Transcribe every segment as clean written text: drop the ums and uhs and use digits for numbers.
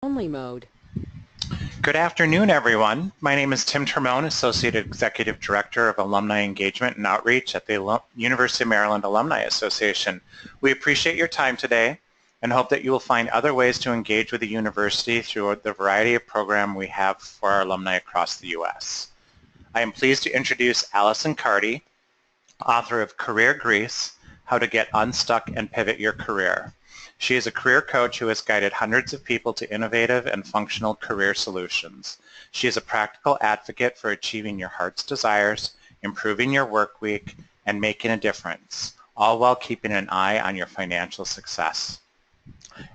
Only mode. Good afternoon, everyone. My name is Tim Termone, Associate Executive Director of Alumni Engagement and Outreach at the University of Maryland Alumni Association. We appreciate your time today and hope that you will find other ways to engage with the university through the variety of programs we have for our alumni across the U.S. I am pleased to introduce Alison Cardy, author of Career Grease, How to Get Unstuck and Pivot Your Career. She is a career coach who has guided hundreds of people to innovative and functional career solutions. She is a practical advocate for achieving your heart's desires, improving your work week, and making a difference, all while keeping an eye on your financial success.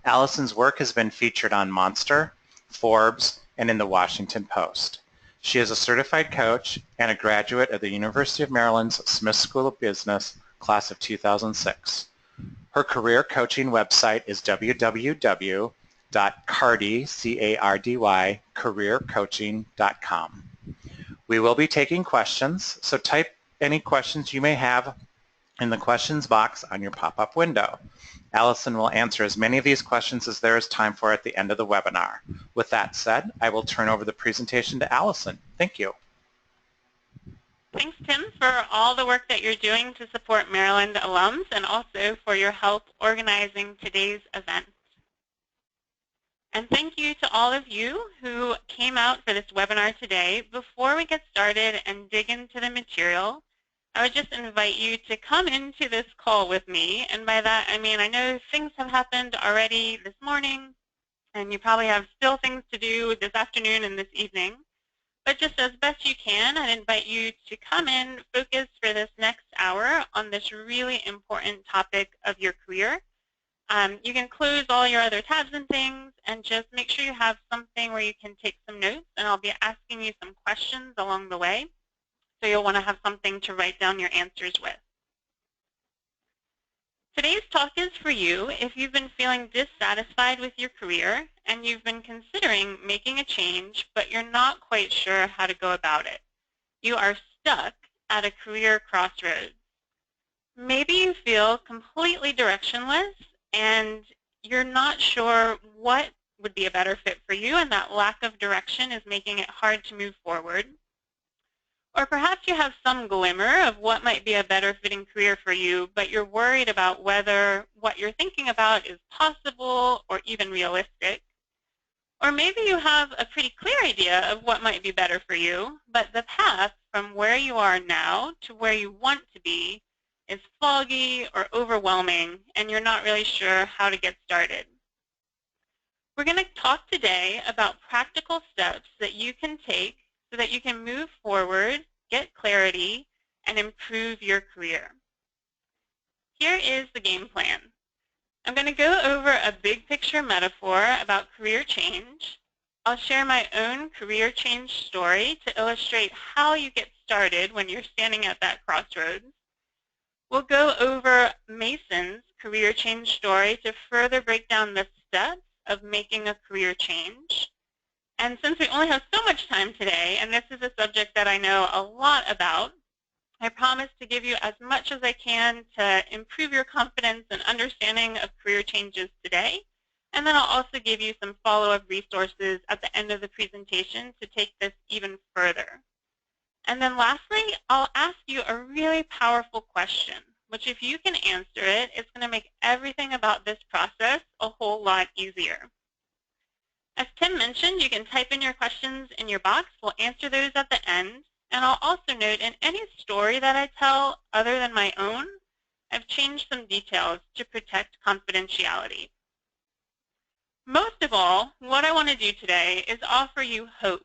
Alison's work has been featured on Monster, Forbes, and in the Washington Post. She is a certified coach and a graduate of the University of Maryland's Smith School of Business, class of 2006. Her career coaching website is www.cardycareercoaching.com. We will be taking questions, so type any questions you may have in the questions box on your pop-up window. Alison will answer as many of these questions as there is time for at the end of the webinar. With that said, I will turn over the presentation to Alison. Thank you. Thanks, Tim, for all the work that you're doing to support Maryland alums and also for your help organizing today's event. And thank you to all of you who came out for this webinar today. Before we get started and dig into the material, I would just invite you to come into this call with me. And by that, I mean, I know things have happened already this morning, and you probably have still things to do this afternoon and this evening. But just as best you can, I'd invite you to come in, focus for this next hour on this really important topic of your career. You can close all your other tabs and things and just make sure you have something where you can take some notes, and I'll be asking you some questions along the way. So you'll want to have something to write down your answers with. Today's talk is for you if you've been feeling dissatisfied with your career and you've been considering making a change, but you're not quite sure how to go about it. You are stuck at a career crossroads. Maybe you feel completely directionless and you're not sure what would be a better fit for you, and that lack of direction is making it hard to move forward. Or perhaps you have some glimmer of what might be a better fitting career for you, but you're worried about whether what you're thinking about is possible or even realistic. Or maybe you have a pretty clear idea of what might be better for you, but the path from where you are now to where you want to be is foggy or overwhelming, and you're not really sure how to get started. We're going to talk today about practical steps that you can take so that you can move forward, get clarity, and improve your career. Here is the game plan. I'm going to go over a big picture metaphor about career change. I'll share my own career change story to illustrate how you get started when you're standing at that crossroads. We'll go over Mason's career change story to further break down the steps of making a career change. And since we only have so much time today, and this is a subject that I know a lot about, I promise to give you as much as I can to improve your confidence and understanding of career changes today. And then I'll also give you some follow-up resources at the end of the presentation to take this even further. And then lastly, I'll ask you a really powerful question, which if you can answer it, it's going to make everything about this process a whole lot easier. As Tim mentioned, you can type in your questions in your box. We'll answer those at the end. And I'll also note in any story that I tell other than my own, I've changed some details to protect confidentiality. Most of all, what I want to do today is offer you hope.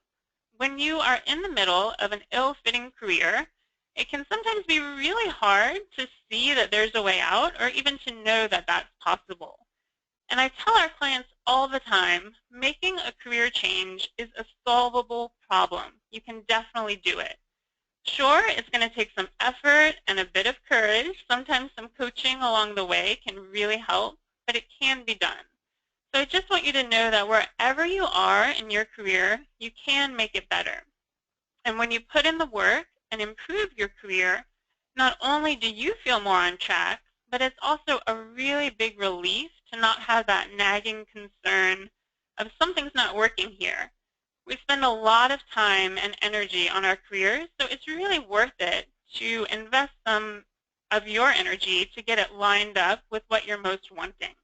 When you are in the middle of an ill-fitting career, it can sometimes be really hard to see that there's a way out or even to know that that's possible. And I tell our clients all the time, making a career change is a solvable problem. You can definitely do it. Sure, it's going to take some effort and a bit of courage. Sometimes some coaching along the way can really help, but it can be done. So I just want you to know that wherever you are in your career, you can make it better. And when you put in the work and improve your career, not only do you feel more on track, but it's also a really big relief to not have that nagging concern of something's not working here. We spend a lot of time and energy on our careers, so it's really worth it to invest some of your energy to get it lined up with what you're most wanting.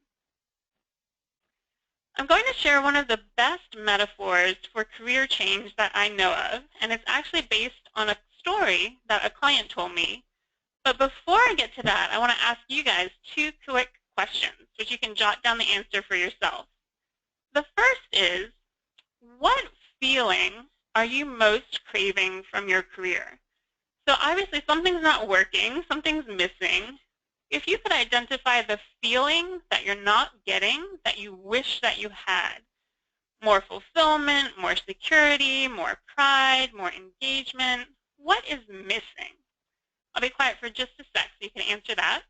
I'm going to share one of the best metaphors for career change that I know of, and it's actually based on a story that a client told me. But before I get to that, I want to ask you guys two quick questions, which you can jot down the answer for yourself. The first is, what feeling are you most craving from your career? So obviously something's not working, something's missing. If you could identify the feeling that you're not getting that you wish that you had, more fulfillment, more security, more pride, more engagement, what is missing? I'll be quiet for just a sec so you can answer that.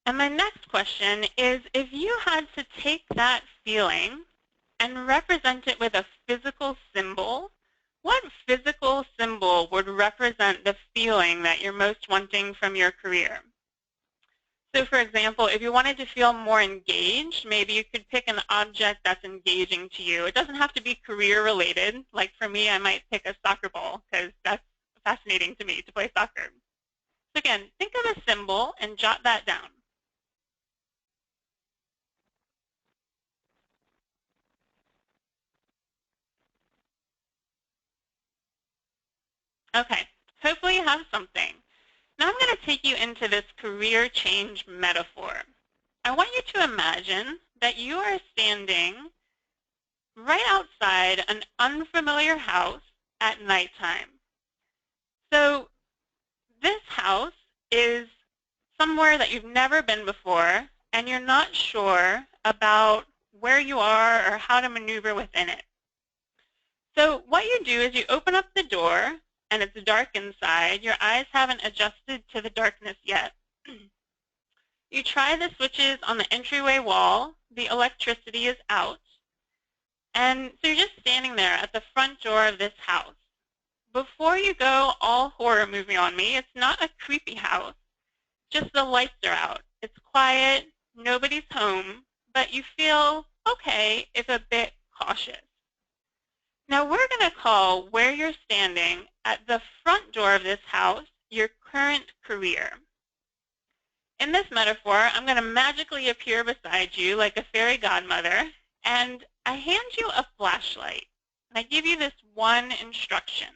And my next question is, if you had to take that feeling and represent it with a physical symbol, what physical symbol would represent the feeling that you're most wanting from your career? So for example, if you wanted to feel more engaged, maybe you could pick an object that's engaging to you. It doesn't have to be career related. Like for me, I might pick a soccer ball because that's fascinating to me to play soccer. So again, think of a symbol and jot that down. Okay, hopefully you have something. Now I'm going to take you into this career change metaphor. I want you to imagine that you are standing right outside an unfamiliar house at nighttime. So this house is somewhere that you've never been before, and you're not sure about where you are or how to maneuver within it. So what you do is you open up the door, and it's dark inside. Your eyes haven't adjusted to the darkness yet. You try the switches on the entryway wall. The electricity is out. And so you're just standing there at the front door of this house. Before you go all horror movie on me, it's not a creepy house. Just the lights are out. It's quiet. Nobody's home. But you feel okay, if a bit cautious. Now we're going to call where you're standing at the front door of this house your current career. In this metaphor, I'm going to magically appear beside you like a fairy godmother, and I hand you a flashlight. And I give you this one instruction.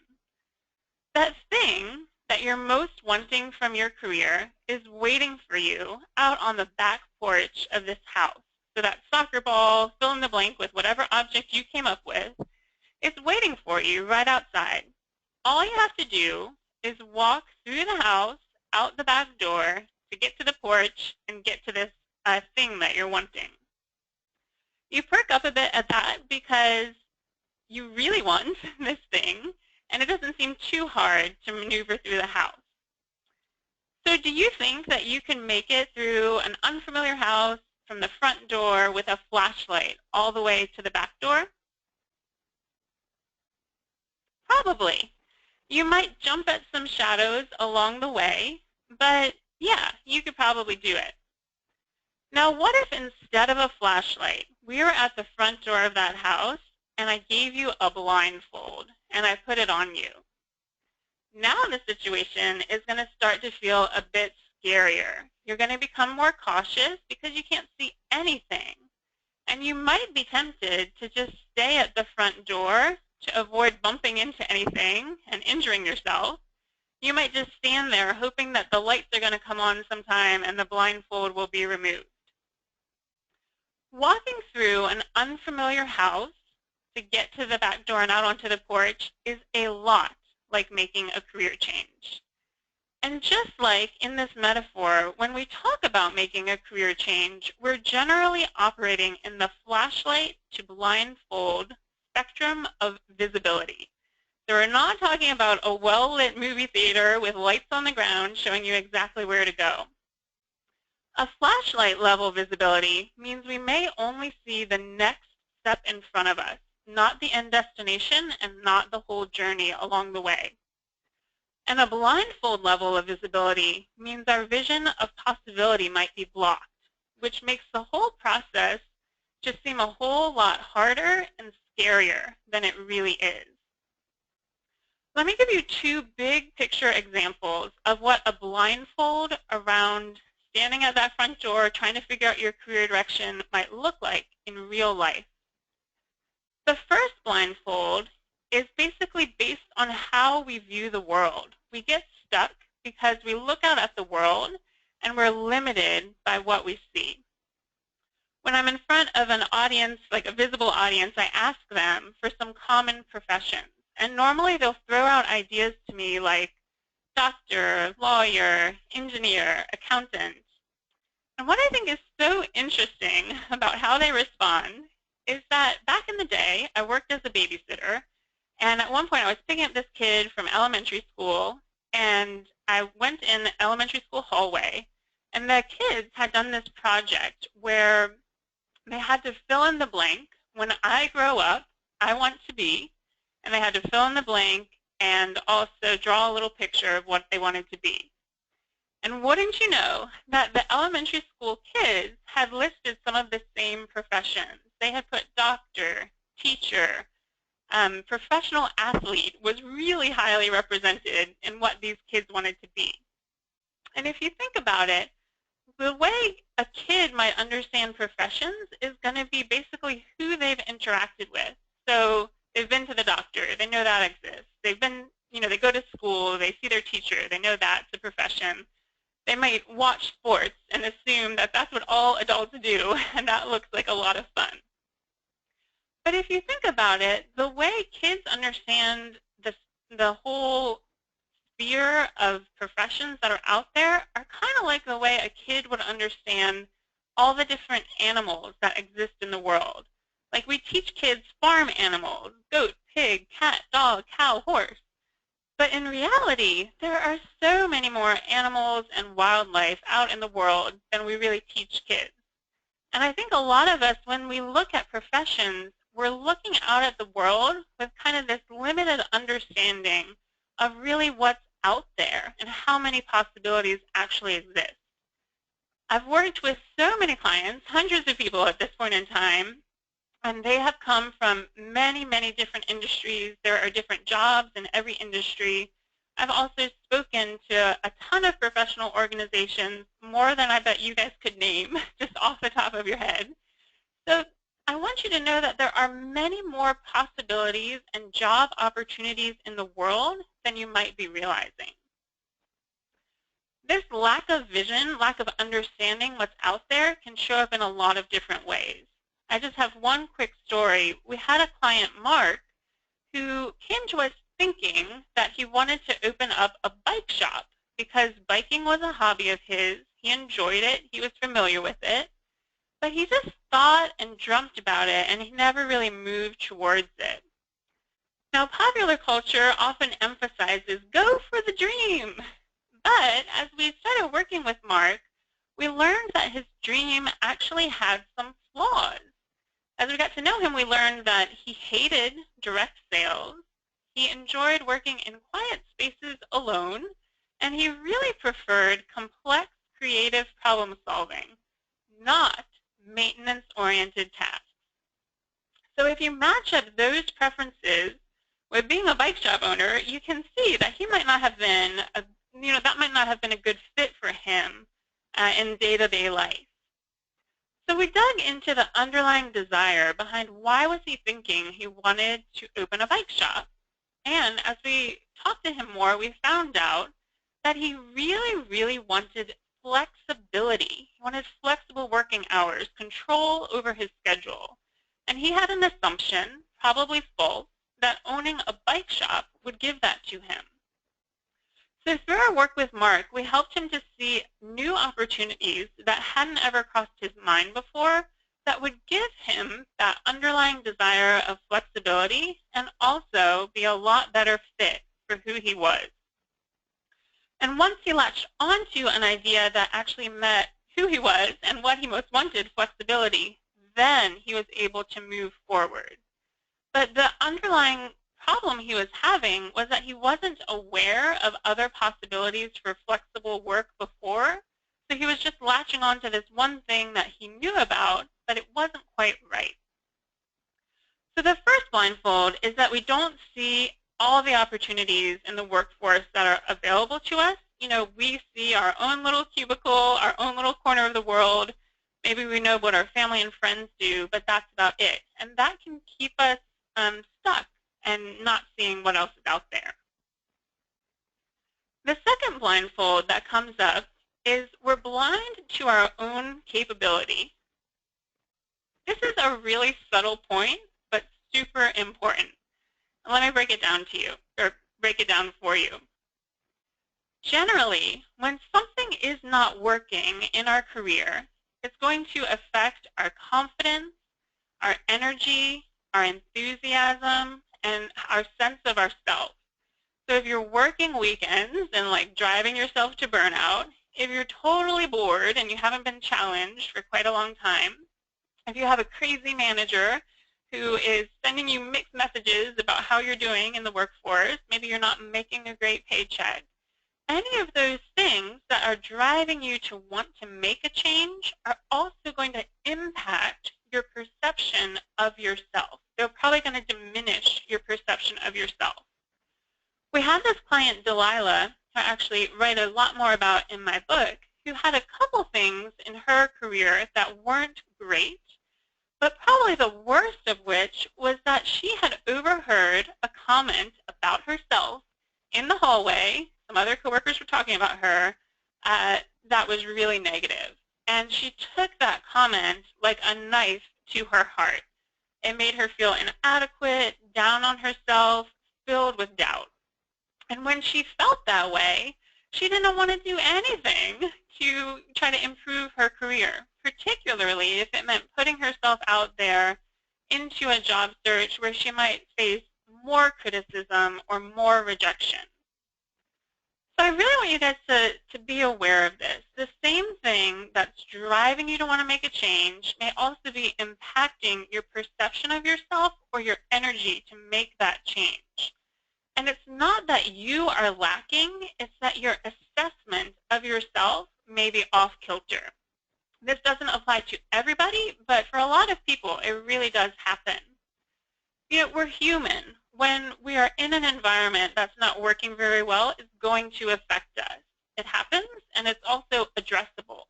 That thing that you're most wanting from your career is waiting for you out on the back porch of this house. So that soccer ball, fill in the blank with whatever object you came up with, it's waiting for you right outside. All you have to do is walk through the house, out the back door, to get to the porch and get to this thing that you're wanting. You perk up a bit at that because you really want this thing, and it doesn't seem too hard to maneuver through the house. So do you think that you can make it through an unfamiliar house from the front door with a flashlight all the way to the back door? Probably. You might jump at some shadows along the way, but yeah, you could probably do it. Now what if instead of a flashlight, we were at the front door of that house and I gave you a blindfold and I put it on you? Now the situation is going to start to feel a bit scarier. You're going to become more cautious because you can't see anything. And you might be tempted to just stay at the front door to avoid bumping into anything and injuring yourself. You might just stand there hoping that the lights are going to come on sometime and the blindfold will be removed. Walking through an unfamiliar house to get to the back door and out onto the porch is a lot like making a career change. And just like in this metaphor, when we talk about making a career change, we're generally operating in the flashlight to blindfold spectrum of visibility. So we're not talking about a well-lit movie theater with lights on the ground showing you exactly where to go. A flashlight level visibility means we may only see the next step in front of us, not the end destination and not the whole journey along the way. And a blindfold level of visibility means our vision of possibility might be blocked, which makes the whole process just seem a whole lot harder and scarier than it really is. Let me give you two big picture examples of what a blindfold around standing at that front door trying to figure out your career direction might look like in real life. The first blindfold is basically based on how we view the world. We get stuck because we look out at the world and we're limited by what we see. When I'm in front of an audience, like a visible audience, I ask them for some common professions. And normally they'll throw out ideas to me like doctor, lawyer, engineer, accountant. And what I think is so interesting about how they respond is that back in the day, I worked as a babysitter, and at one point I was picking up this kid from elementary school, and I went in the elementary school hallway, and the kids had done this project where they had to fill in the blank, when I grow up, I want to be, and they had to fill in the blank and also draw a little picture of what they wanted to be. And wouldn't you know that the elementary school kids had listed some of the same professions. They had put doctor, teacher, professional athlete was really highly represented in what these kids wanted to be. And if you think about it, the way a kid might understand professions is going to be basically who they've interacted with. So they've been to the doctor, they know that exists. They've been, they go to school, they see their teacher, they know that's a profession. They might watch sports and assume that that's what all adults do, and that looks like a lot of fun. But if you think about it, the way kids understand the whole sphere of professions that are out there are kind of like the way a kid would understand all the different animals that exist in the world. Like we teach kids farm animals, goat, pig, cat, dog, cow, horse. But in reality, there are so many more animals and wildlife out in the world than we really teach kids. And I think a lot of us, when we look at professions, we're looking out at the world with kind of this limited understanding of really what's out there and how many possibilities actually exist. I've worked with so many clients, hundreds of people at this point in time, and they have come from many, many different industries. There are different jobs in every industry. I've also spoken to a ton of professional organizations, more than I bet you guys could name, just off the top of your head. So I want you to know that there are many more possibilities and job opportunities in the world than you might be realizing. This lack of vision, lack of understanding what's out there can show up in a lot of different ways. I just have one quick story. We had a client, Mark, who came to us thinking that he wanted to open up a bike shop because biking was a hobby of his. He enjoyed it. He was familiar with it. But he just thought and dreamt about it, and he never really moved towards it. Now, popular culture often emphasizes, go for the dream. But as we started working with Mark, we learned that his dream actually had some flaws. As we got to know him, we learned that he hated direct sales, he enjoyed working in quiet spaces alone, and he really preferred complex, creative problem solving, not maintenance-oriented tasks. So if you match up those preferences with being a bike shop owner, you can see that he might not have been, that might not have been a good fit for him in day-to-day life. So we dug into the underlying desire behind why was he thinking he wanted to open a bike shop. And as we talked to him more, we found out that he really, really wanted flexibility. He wanted flexible working hours, control over his schedule. And he had an assumption, probably false, that owning a bike shop would give that to him. So through our work with Mark, we helped him to see new opportunities that hadn't ever crossed his mind before that would give him that underlying desire of flexibility and also be a lot better fit for who he was. And once he latched onto an idea that actually met who he was and what he most wanted, flexibility, then he was able to move forward. But the underlying problem he was having was that he wasn't aware of other possibilities for flexible work before, so he was just latching on to this one thing that he knew about, but it wasn't quite right. So the first blindfold is that we don't see all the opportunities in the workforce that are available to us. We see our own little cubicle, our own little corner of the world. Maybe we know what our family and friends do, but that's about it. And that can keep us stuck and not seeing what else is out there. The second blindfold that comes up is we're blind to our own capability. This is a really subtle point, but super important. Let me break it down to you, or break it down for you. Generally, when something is not working in our career, it's going to affect our confidence, our energy, our enthusiasm, and our sense of ourself. So if you're working weekends and like driving yourself to burnout, if you're totally bored and you haven't been challenged for quite a long time, if you have a crazy manager who is sending you mixed messages about how you're doing in the workforce, maybe you're not making a great paycheck, any of those things that are driving you to want to make a change are also going to impact your perception of yourself. They're probably going to diminish your perception of yourself. We had this client, Delilah, who I actually write a lot more about in my book, who had a couple things in her career that weren't great, but probably the worst of which was that she had overheard a comment about herself in the hallway. Some other coworkers were talking about her that was really negative. And she took that comment like a knife to her heart. It made her feel inadequate, down on herself, filled with doubt. And when she felt that way, she didn't want to do anything to try to improve her career, particularly if it meant putting herself out there into a job search where she might face more criticism or more rejection. So I really want you guys to be aware of this. The same thing that's driving you to want to make a change may also be impacting your perception of yourself or your energy to make that change. And it's not that you are lacking, it's that your assessment of yourself may be off kilter. This doesn't apply to everybody, but for a lot of people, it really does happen. We're human. When we are in an environment that's not working very well, it's going to affect us. It happens, and it's also addressable.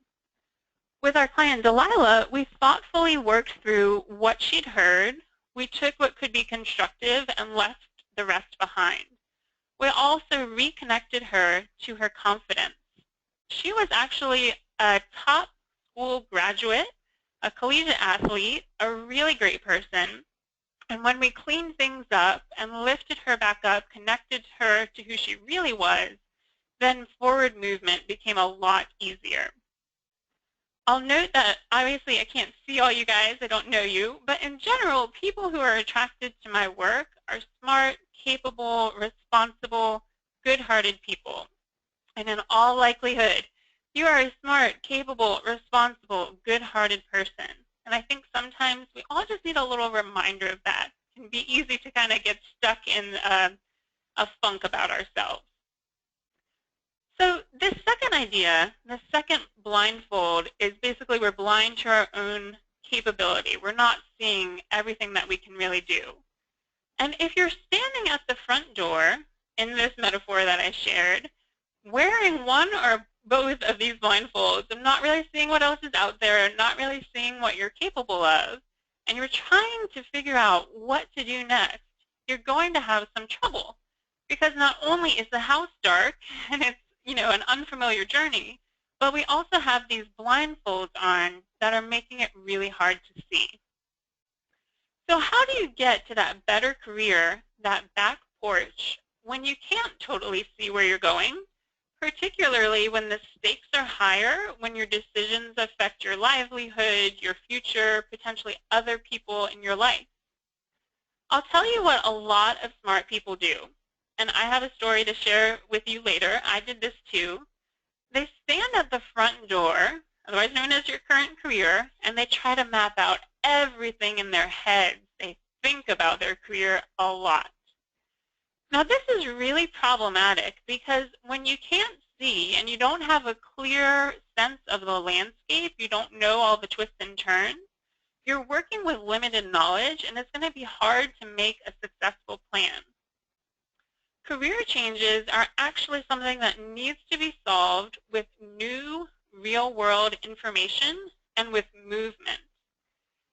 With our client Delilah, we thoughtfully worked through what she'd heard. We took what could be constructive and left the rest behind. We also reconnected her to her confidence. She was actually a top school graduate, a collegiate athlete, a really great person. And when we cleaned things up and lifted her back up, connected her to who she really was, then forward movement became a lot easier. I'll note that obviously I can't see all you guys, I don't know you, but in general, people who are attracted to my work are smart, capable, responsible, good-hearted people. And in all likelihood, you are a smart, capable, responsible, good-hearted person. And I think sometimes we all just need a little reminder of that. It can be easy to kind of get stuck in a funk about ourselves. So this second idea, the second blindfold, is basically we're blind to our own capability. We're not seeing everything that we can really do. And if you're standing at the front door, in this metaphor that I shared, wearing one or both of these blindfolds of not really seeing what else is out there, not really seeing what you're capable of, and you're trying to figure out what to do next, you're going to have some trouble. Because not only is the house dark and it's an unfamiliar journey, but we also have these blindfolds on that are making it really hard to see. So how do you get to that better career, that back porch, when you can't totally see where you're going, particularly when the stakes are higher, when your decisions affect your livelihood, your future, potentially other people in your life? I'll tell you what a lot of smart people do. And I have a story to share with you later. I did this too. They stand at the front door, otherwise known as your current career, and they try to map out everything in their heads. They think about their career a lot. Now this is really problematic because when you can't see and you don't have a clear sense of the landscape, you don't know all the twists and turns, you're working with limited knowledge and it's going to be hard to make a successful plan. Career changes are actually something that needs to be solved with new real-world information and with movement.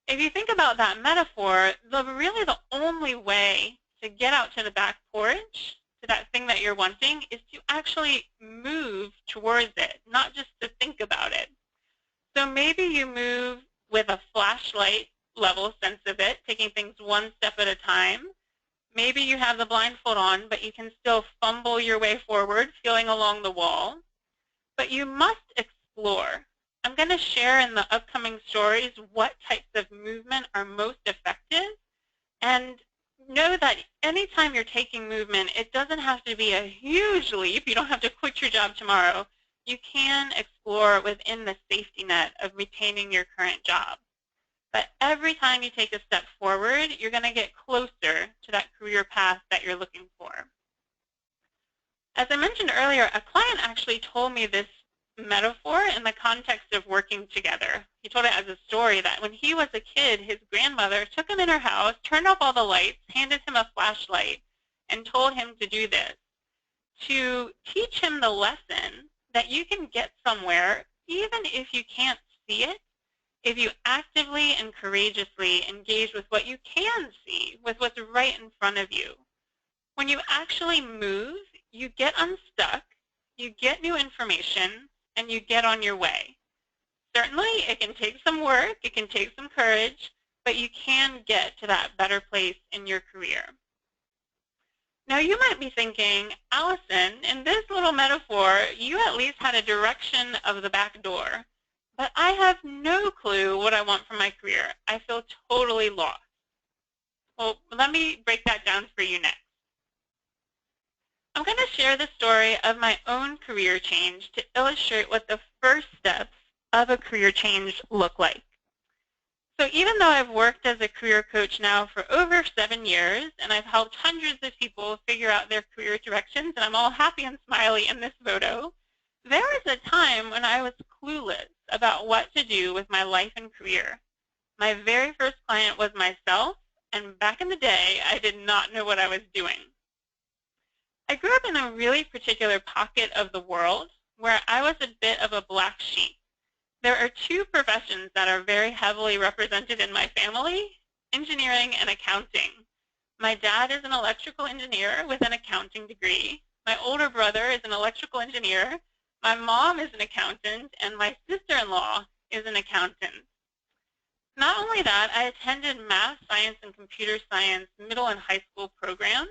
If you think about that metaphor, really the only way to get out to the back porch, to that thing that you're wanting, is to actually move towards it, not just to think about it. So maybe you move with a flashlight level sense of it, taking things one step at a time. Maybe you have the blindfold on, but you can still fumble your way forward, feeling along the wall. But you must explore. I'm going to share in the upcoming stories what types of movement are most effective. And know that anytime you're taking movement, it doesn't have to be a huge leap. You don't have to quit your job tomorrow. You can explore within the safety net of retaining your current job. But every time you take a step forward, you're going to get closer to that career path that you're looking for. As I mentioned earlier, a client actually told me this metaphor in the context of working together. He told it as a story that when he was a kid, his grandmother took him in her house, turned off all the lights, handed him a flashlight, and told him to do this, to teach him the lesson that you can get somewhere even if you can't see it, if you actively and courageously engage with what you can see, with what's right in front of you. When you actually move, you get unstuck, you get new information, and you get on your way. Certainly, it can take some work, it can take some courage, but you can get to that better place in your career. Now, you might be thinking, Allison, in this little metaphor, you at least had a direction of the back door, but I have no clue what I want for my career. I feel totally lost. Well, let me break that down for you next. I'm going to share the story of my own career change to illustrate what the first steps of a career change look like. So even though I've worked as a career coach now for over 7 years, and I've helped hundreds of people figure out their career directions, and I'm all happy and smiley in this photo, there was a time when I was clueless about what to do with my life and career. My very first client was myself, and back in the day, I did not know what I was doing. I grew up in a really particular pocket of the world where I was a bit of a black sheep. There are two professions that are very heavily represented in my family, engineering and accounting. My dad is an electrical engineer with an accounting degree. My older brother is an electrical engineer. My mom is an accountant, and my sister-in-law is an accountant. Not only that, I attended math, science, and computer science middle and high school programs.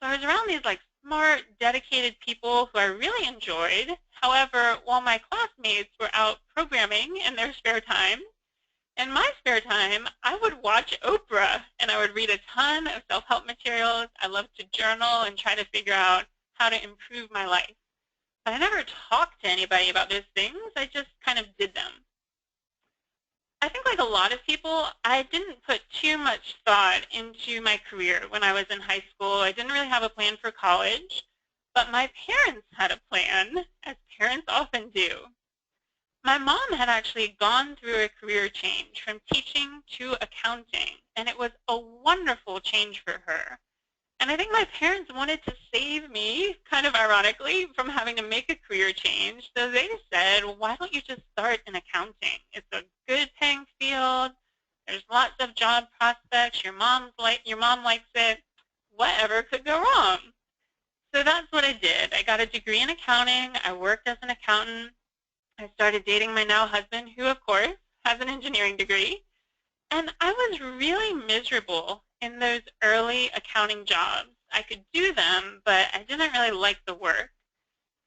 So I was around these smart, dedicated people who I really enjoyed. However, while my classmates were out programming in their spare time, in my spare time, I would watch Oprah, and I would read a ton of self-help materials. I loved to journal and try to figure out how to improve my life. But I never talked to anybody about those things. I just kind of did them. I think like a lot of people, I didn't put too much thought into my career when I was in high school. I didn't really have a plan for college, but my parents had a plan, as parents often do. My mom had actually gone through a career change from teaching to accounting, and it was a wonderful change for her. And I think my parents wanted to save me, kind of ironically, from having to make a career change. So they said, well, why don't you just start in accounting? It's a good paying field. There's lots of job prospects. Your mom likes it. Whatever could go wrong? So that's what I did. I got a degree in accounting. I worked as an accountant. I started dating my now husband, who, of course, has an engineering degree. And I was really miserable in those early accounting jobs. I could do them, but I didn't really like the work.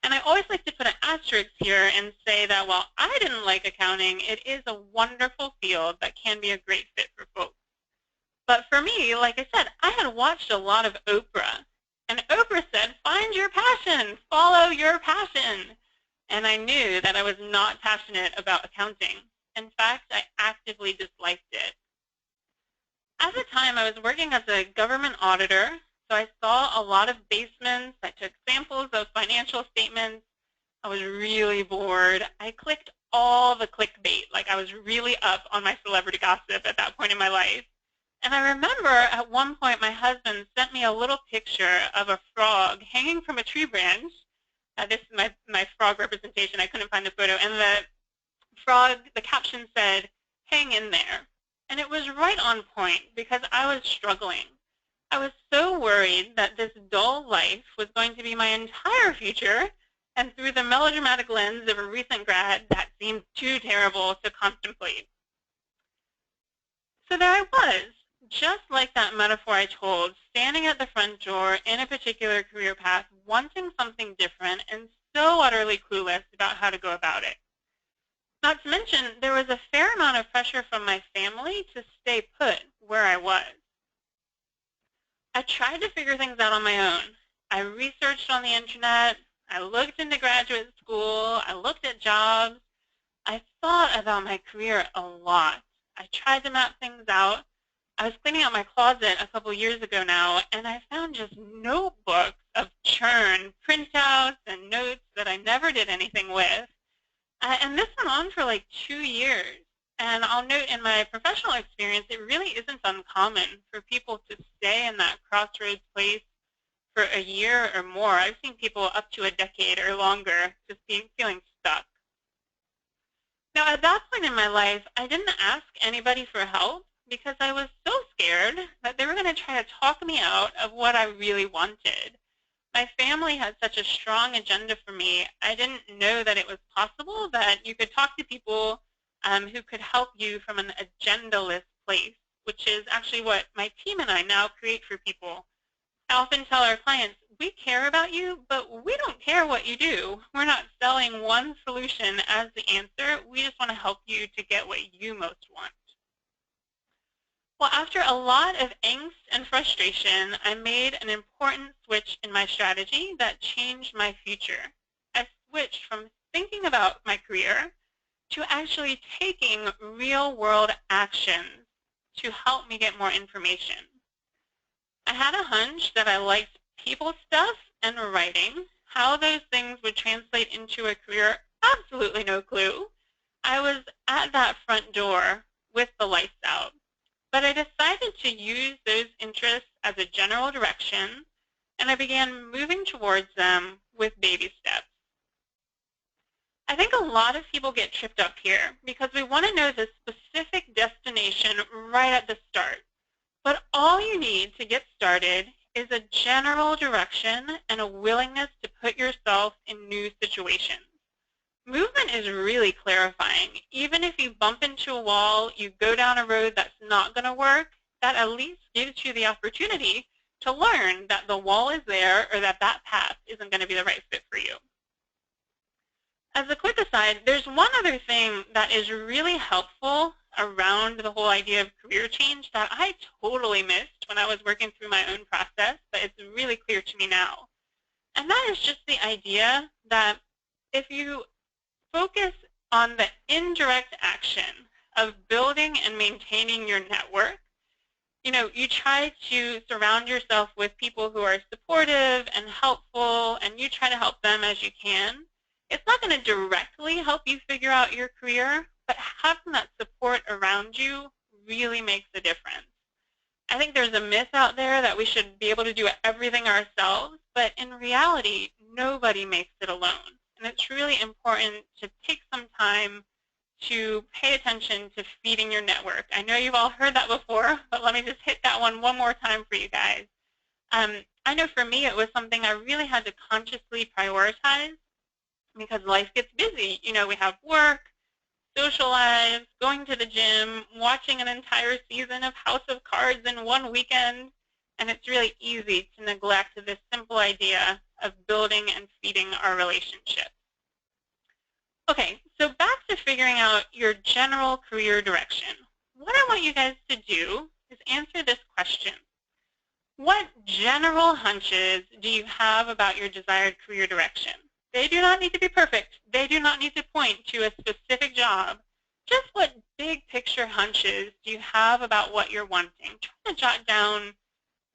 And I always like to put an asterisk here and say that while I didn't like accounting, it is a wonderful field that can be a great fit for folks. But for me, like I said, I had watched a lot of Oprah. And Oprah said, find your passion, follow your passion. And I knew that I was not passionate about accounting. In fact, I actively disliked it. At the time, I was working as a government auditor So I saw a lot of basements. I took samples of financial statements. I was really bored. I clicked all the clickbait. Like I was really up on my celebrity gossip at that point in my life. And I remember at one point my husband sent me a little picture of a frog hanging from a tree branch. This is my frog representation. I couldn't find the photo. And the frog, the caption said, "Hang in there." And it was right on point because I was struggling. I was so worried that this dull life was going to be my entire future, and through the melodramatic lens of a recent grad, that seemed too terrible to contemplate. So there I was, just like that metaphor I told, standing at the front door in a particular career path, wanting something different and so utterly clueless about how to go about it. Not to mention, there was a fair amount of pressure from my family to stay put where I was. I tried to figure things out on my own. I researched on the internet. I looked into graduate school. I looked at jobs. I thought about my career a lot. I tried to map things out. I was cleaning out my closet a couple years ago now, and I found just notebooks of churn, printouts, and notes that I never did anything with. And this went on for like 2 years. And I'll note in my professional experience, it really isn't uncommon for people to stay in that crossroads place for a year or more. I've seen people up to a decade or longer just feeling stuck. Now, at that point in my life, I didn't ask anybody for help because I was so scared that they were going to try to talk me out of what I really wanted. My family had such a strong agenda for me. I didn't know that it was possible that you could talk to people who could help you from an agenda-less place, which is actually what my team and I now create for people. I often tell our clients, we care about you, but we don't care what you do. We're not selling one solution as the answer. We just want to help you to get what you most want. Well, after a lot of angst and frustration, I made an important switch in my strategy that changed my future. I switched from thinking about my career to actually taking real-world actions to help me get more information. I had a hunch that I liked people stuff and writing. How those things would translate into a career, absolutely no clue. I was at that front door with the lights out. But I decided to use those interests as a general direction, and I began moving towards them with baby steps. I think a lot of people get tripped up here because we want to know the specific destination right at the start. But all you need to get started is a general direction and a willingness to put yourself in new situations. Movement is really clarifying. Even if you bump into a wall, you go down a road that's not going to work, that at least gives you the opportunity to learn that the wall is there or that that path isn't going to be the right fit for you. As a quick aside, there's one other thing that is really helpful around the whole idea of career change that I totally missed when I was working through my own process, but it's really clear to me now. And that is just the idea that if you focus on the indirect action of building and maintaining your network, you try to surround yourself with people who are supportive and helpful, and you try to help them as you can. It's not going to directly help you figure out your career, but having that support around you really makes a difference. I think there's a myth out there that we should be able to do everything ourselves, but in reality, nobody makes it alone. And it's really important to take some time to pay attention to feeding your network. I know you've all heard that before, but let me just hit that one more time for you guys. I know for me it was something I really had to consciously prioritize because life gets busy. We have work, social lives, going to the gym, watching an entire season of House of Cards in one weekend, and it's really easy to neglect this simple idea of building and feeding our relationships. Okay, so back to figuring out your general career direction. What I want you guys to do is answer this question. What general hunches do you have about your desired career direction? They do not need to be perfect. They do not need to point to a specific job. Just what big picture hunches do you have about what you're wanting? Try to jot down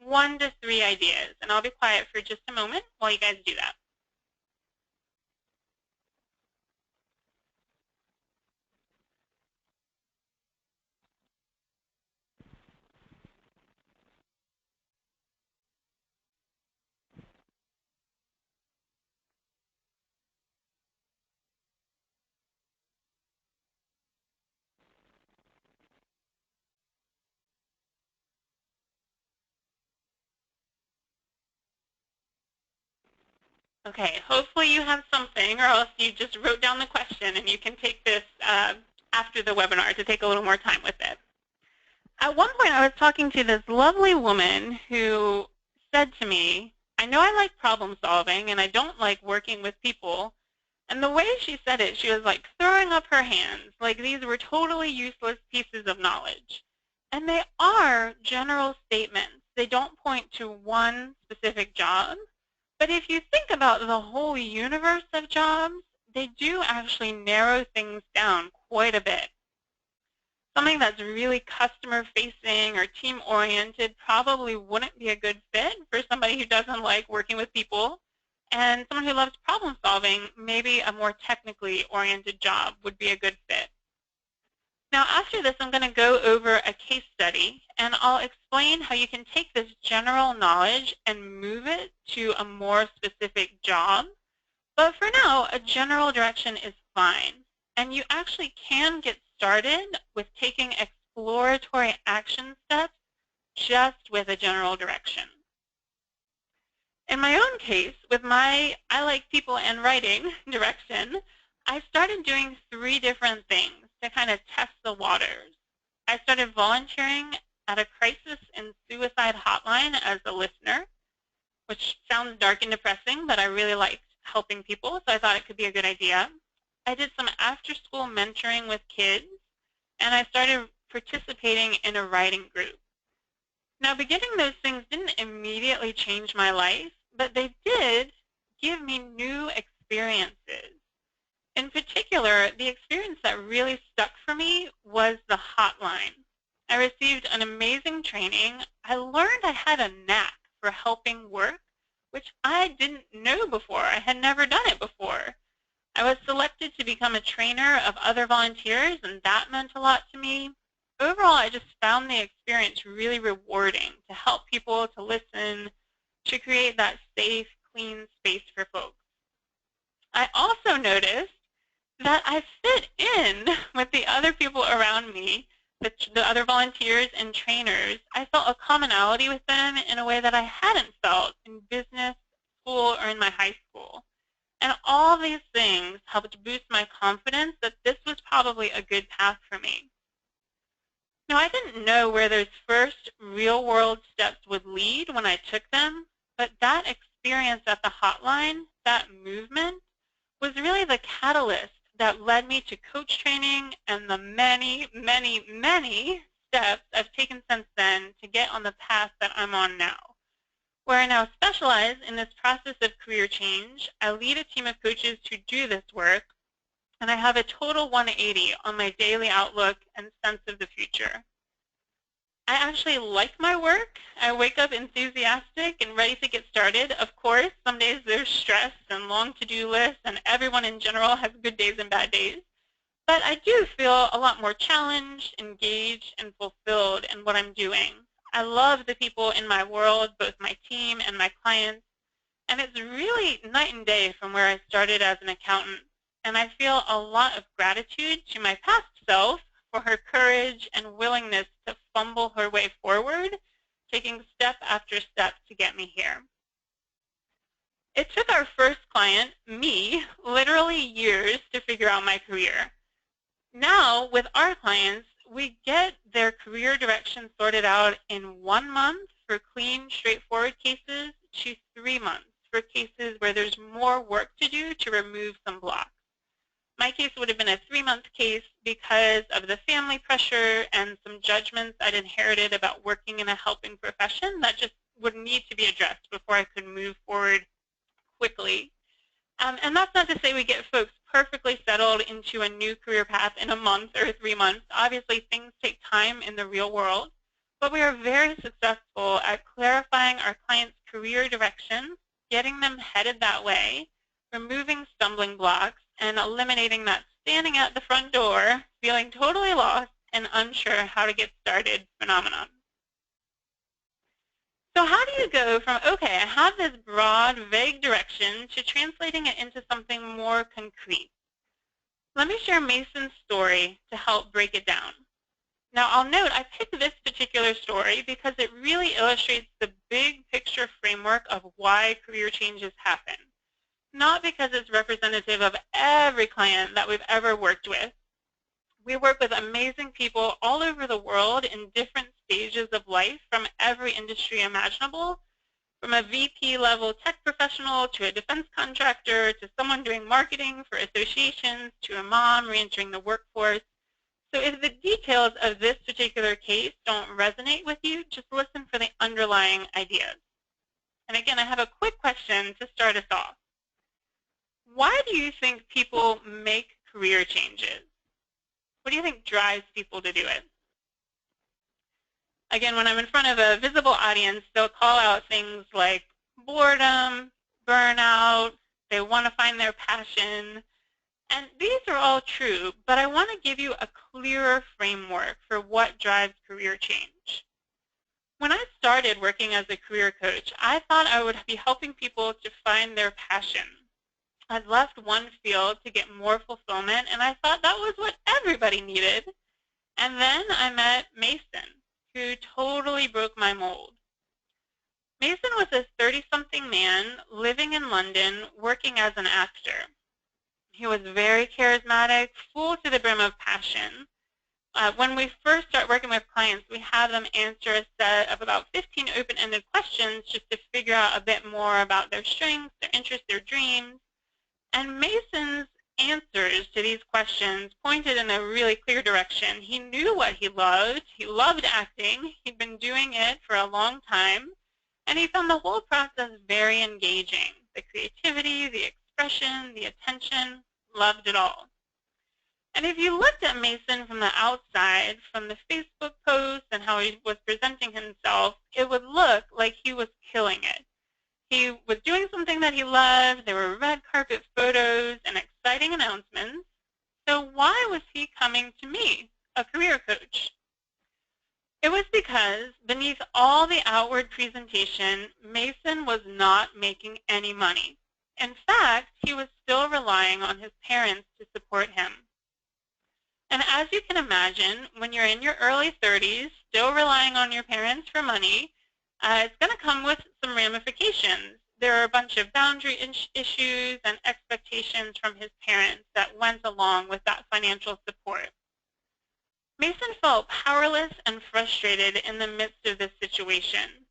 1 to 3 ideas, and I'll be quiet for just a moment while you guys do that. Okay, hopefully you have something, or else you just wrote down the question and you can take this after the webinar to take a little more time with it. At one point, I was talking to this lovely woman who said to me, I know I like problem solving and I don't like working with people. And the way she said it, she was like throwing up her hands, like these were totally useless pieces of knowledge. And they are general statements. They don't point to one specific job. But if you think about the whole universe of jobs, they do actually narrow things down quite a bit. Something that's really customer-facing or team-oriented probably wouldn't be a good fit for somebody who doesn't like working with people. And someone who loves problem-solving, maybe a more technically oriented job would be a good fit. Now, after this, I'm going to go over a case study, and I'll explain how you can take this general knowledge and move it to a more specific job. But for now, a general direction is fine. And you actually can get started with taking exploratory action steps just with a general direction. In my own case, with my I like people and writing direction, I started doing 3 different things to kind of test the waters. I started volunteering at a crisis and suicide hotline as a listener, which sounds dark and depressing, but I really liked helping people, so I thought it could be a good idea. I did some after-school mentoring with kids, and I started participating in a writing group. Now, beginning those things didn't immediately change my life, but they did give me new experiences. In particular, the experience that really stuck for me was the hotline. I received an amazing training. I learned I had a knack for helping work, which I didn't know before. I had never done it before. I was selected to become a trainer of other volunteers, and that meant a lot to me. Overall, I just found the experience really rewarding to help people, to listen, to create that safe, clean space for folks. I also noticed that I fit in with the other people around me, the other volunteers and trainers. I felt a commonality with them in a way that I hadn't felt in business, school, or in my high school. And all these things helped boost my confidence that this was probably a good path for me. Now, I didn't know where those first real-world steps would lead when I took them, but that experience at the hotline, that movement, was really the catalyst that led me to coach training and the many, many, many steps I've taken since then to get on the path that I'm on now, where I now specialize in this process of career change. I lead a team of coaches who do this work, and I have a total 180 on my daily outlook and sense of the future. I actually like my work. I wake up enthusiastic and ready to get started. Of course, some days there's stress and long to-do lists, and everyone in general has good days and bad days. But I do feel a lot more challenged, engaged, and fulfilled in what I'm doing. I love the people in my world, both my team and my clients, and it's really night and day from where I started as an accountant. And I feel a lot of gratitude to my past self for her courage and willingness to fumble her way forward, taking step after step to get me here. It took our first client, me, literally years to figure out my career. Now, with our clients, we get their career direction sorted out in 1 month for clean, straightforward cases to 3 months for cases where there's more work to do to remove some blocks. My case would have been a 3-month case because of the family pressure and some judgments I'd inherited about working in a helping profession that just would need to be addressed before I could move forward quickly. And that's not to say we get folks perfectly settled into a new career path in a month or 3 months. Obviously, things take time in the real world. but we are very successful at clarifying our clients' career direction, getting them headed that way, removing stumbling blocks, and eliminating that standing at the front door, feeling totally lost and unsure how to get started phenomenon. So how do you go from, okay, I have this broad, vague direction, to translating it into something more concrete? Let me share Mason's story to help break it down. Now, I'll note I picked this particular story because it really illustrates the big picture framework of why career changes happen, not because it's representative of every client that we've ever worked with. We work with amazing people all over the world in different stages of life, from every industry imaginable, from a VP level tech professional to a defense contractor to someone doing marketing for associations to a mom reentering the workforce. So if the details of this particular case don't resonate with you, just listen for the underlying ideas. And again, I have a quick question to start us off. Why do you think people make career changes? What do you think drives people to do it? Again, when I'm in front of a visible audience, they'll call out things like boredom, burnout, they want to find their passion. And these are all true, but I want to give you a clearer framework for what drives career change. When I started working as a career coach, I thought I would be helping people to find their passion. I'd left one field to get more fulfillment, and I thought that was what everybody needed. And then I met Mason, who totally broke my mold. Mason was a 30-something man living in London, working as an actor. He was very charismatic, full to the brim of passion. When we first start working with clients, we have them answer a set of about 15 open-ended questions just to figure out a bit more about their strengths, their interests, their dreams. And Mason's answers to these questions pointed in a really clear direction. He knew what he loved. He loved acting. He'd been doing it for a long time. And he found the whole process very engaging. The creativity, the expression, the attention, loved it all. And if you looked at Mason from the outside, from the Facebook posts and how he was presenting himself, it would look like he was killing it. He was doing something that he loved. There were red carpet photos and exciting announcements. So why was he coming to me, a career coach? It was because beneath all the outward presentation, Mason was not making any money. In fact, he was still relying on his parents to support him. And as you can imagine, when you're in your early 30s, still relying on your parents for money, it's going to come with some ramifications. There are a bunch of boundary issues and expectations from his parents that went along with that financial support. Mason felt powerless and frustrated in the midst of this situation.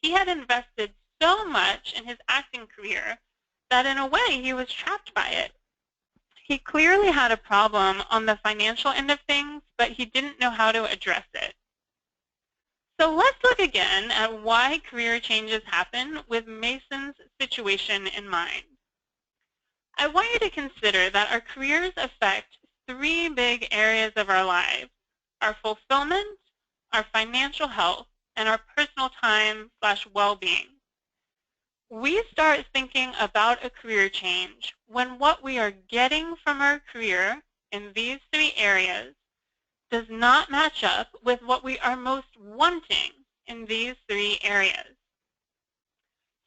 He had invested so much in his acting career that in a way he was trapped by it. He clearly had a problem on the financial end of things, but he didn't know how to address it. So let's look again at why career changes happen with Mason's situation in mind. I want you to consider that our careers affect three big areas of our lives: our fulfillment, our financial health, and our personal time/well-being. We start thinking about a career change when what we are getting from our career in these three areas does not match up with what we are most wanting in these three areas.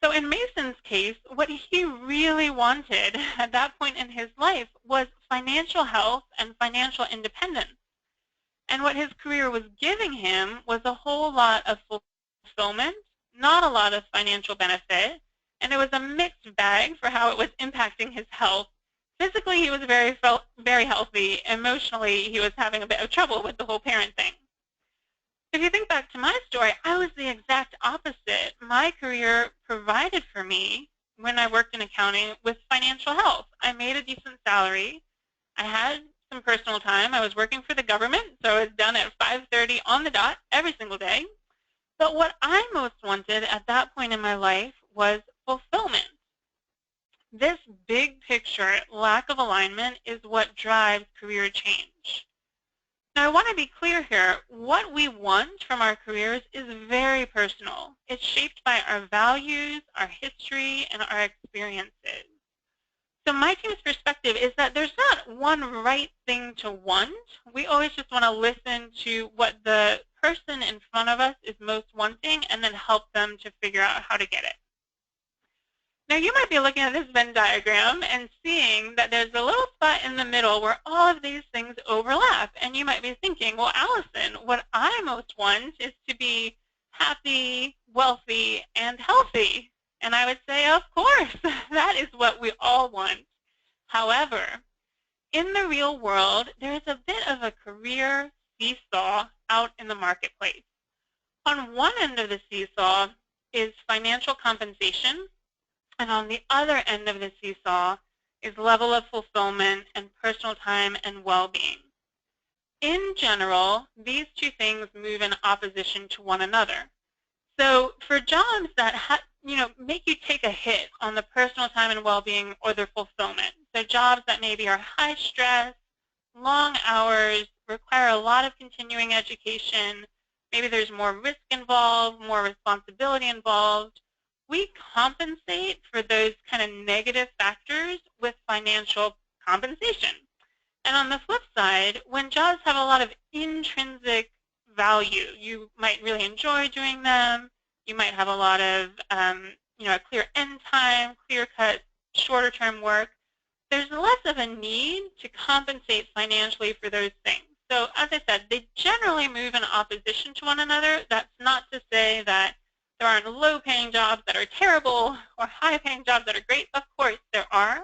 So in Mason's case, what he really wanted at that point in his life was financial health and financial independence. And what his career was giving him was a whole lot of fulfillment, not a lot of financial benefit, and it was a mixed bag for how it was impacting his health. Physically, he was very healthy. Emotionally, he was having a bit of trouble with the whole parent thing. If you think back to my story, I was the exact opposite. My career provided for me, when I worked in accounting, with financial health. I made a decent salary. I had some personal time. I was working for the government, so I was done at 5:30 on the dot every single day. But what I most wanted at that point in my life was fulfillment. This big picture lack of alignment is what drives career change. Now, I want to be clear here. What we want from our careers is very personal. It's shaped by our values, our history, and our experiences. So my team's perspective is that there's not one right thing to want. We always just want to listen to what the person in front of us is most wanting and then help them to figure out how to get it. Now you might be looking at this Venn diagram and seeing that there's a little spot in the middle where all of these things overlap. And you might be thinking, well, Allison, what I most want is to be happy, wealthy, and healthy. And I would say, of course, that is what we all want. However, in the real world, there's a bit of a career seesaw out in the marketplace. On one end of the seesaw is financial compensation, and on the other end of the seesaw is level of fulfillment and personal time and well-being. In general, these two things move in opposition to one another. So for jobs that make you take a hit on the personal time and well-being or the fulfillment, so jobs that maybe are high stress, long hours, require a lot of continuing education, maybe there's more risk involved, more responsibility involved, we compensate for those kind of negative factors with financial compensation. And on the flip side, when jobs have a lot of intrinsic value, you might really enjoy doing them, you might have a lot of a clear end time, clear-cut, shorter-term work, there's less of a need to compensate financially for those things. So as I said, they generally move in opposition to one another. That's not to say that there aren't low-paying jobs that are terrible or high-paying jobs that are great. Of course, there are,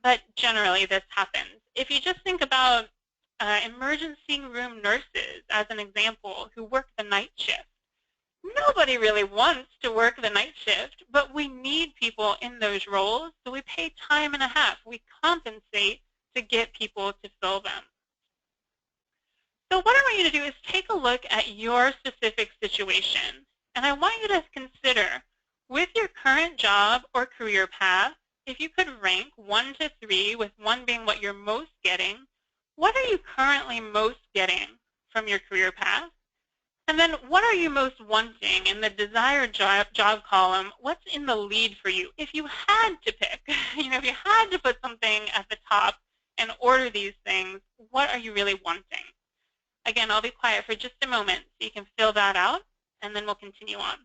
but generally this happens. If you just think about emergency room nurses as an example who work the night shift, nobody really wants to work the night shift, but we need people in those roles, so we pay time and a half. We compensate to get people to fill them. So what I want you to do is take a look at your specific situation, and I want you to consider, with your current job or career path, if you could rank 1 to 3, with 1 being what you're most getting, what are you currently most getting from your career path? And then what are you most wanting in the desired job column? What's in the lead for you? If you had to pick, if you had to put something at the top and order these things, what are you really wanting? Again, I'll be quiet for just a moment so you can fill that out, and then we'll continue on.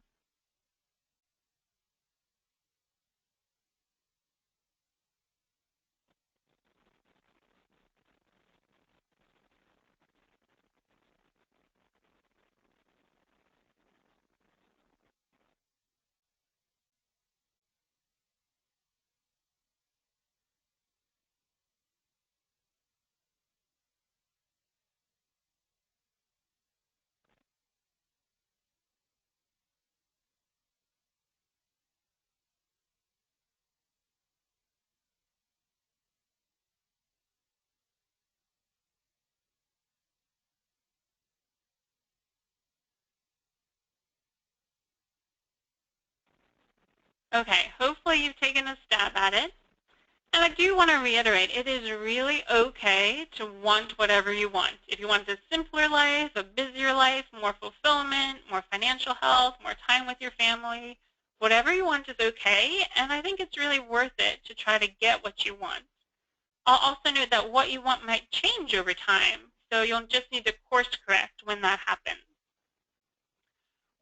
Okay, hopefully you've taken a stab at it. And I do want to reiterate, it is really okay to want whatever you want. If you want a simpler life, a busier life, more fulfillment, more financial health, more time with your family, whatever you want is okay, and I think it's really worth it to try to get what you want. I'll also note that what you want might change over time, so you'll just need to course correct when that happens.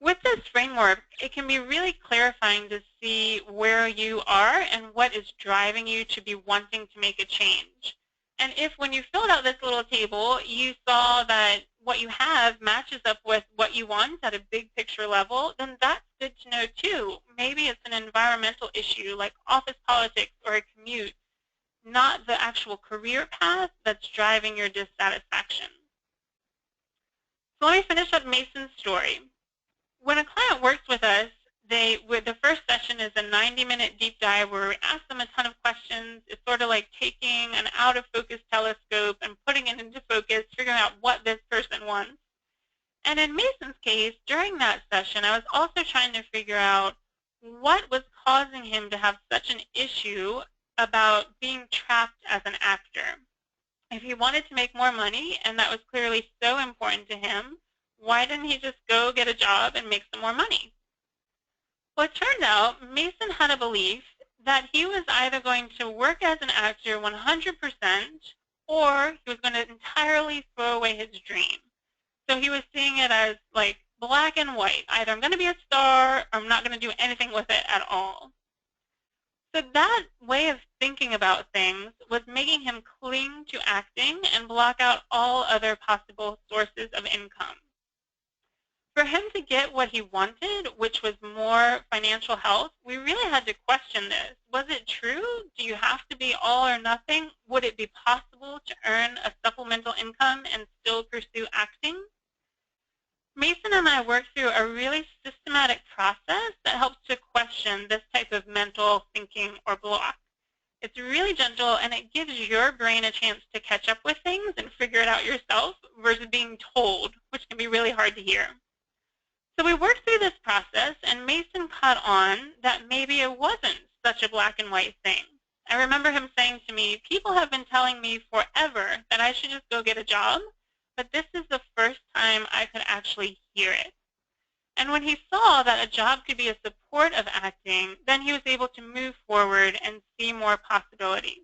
With this framework, it can be really clarifying to see where you are and what is driving you to be wanting to make a change. And if when you filled out this little table, you saw that what you have matches up with what you want at a big picture level, then that's good to know too. Maybe it's an environmental issue like office politics or a commute, not the actual career path that's driving your dissatisfaction. So let me finish up Mason's story. When a client works with us, the first session is a 90-minute deep dive where we ask them a ton of questions. It's sort of like taking an out-of-focus telescope and putting it into focus, figuring out what this person wants. And in Mason's case, during that session, I was also trying to figure out what was causing him to have such an issue about being trapped as an actor. If he wanted to make more money and that was clearly so important to him, why didn't he just go get a job and make some more money? Well, it turned out Mason had a belief that he was either going to work as an actor 100% or he was going to entirely throw away his dream. So he was seeing it as like black and white. Either I'm going to be a star or I'm not going to do anything with it at all. So that way of thinking about things was making him cling to acting and block out all other possible sources of income. For him to get what he wanted, which was more financial health, we really had to question this. Was it true? Do you have to be all or nothing? Would it be possible to earn a supplemental income and still pursue acting? Mason and I worked through a really systematic process that helps to question this type of mental thinking or block. It's really gentle, and it gives your brain a chance to catch up with things and figure it out yourself versus being told, which can be really hard to hear. So we worked through this process, and Mason caught on that maybe it wasn't such a black and white thing. I remember him saying to me, people have been telling me forever that I should just go get a job, but this is the first time I could actually hear it. And when he saw that a job could be a support of acting, then he was able to move forward and see more possibilities.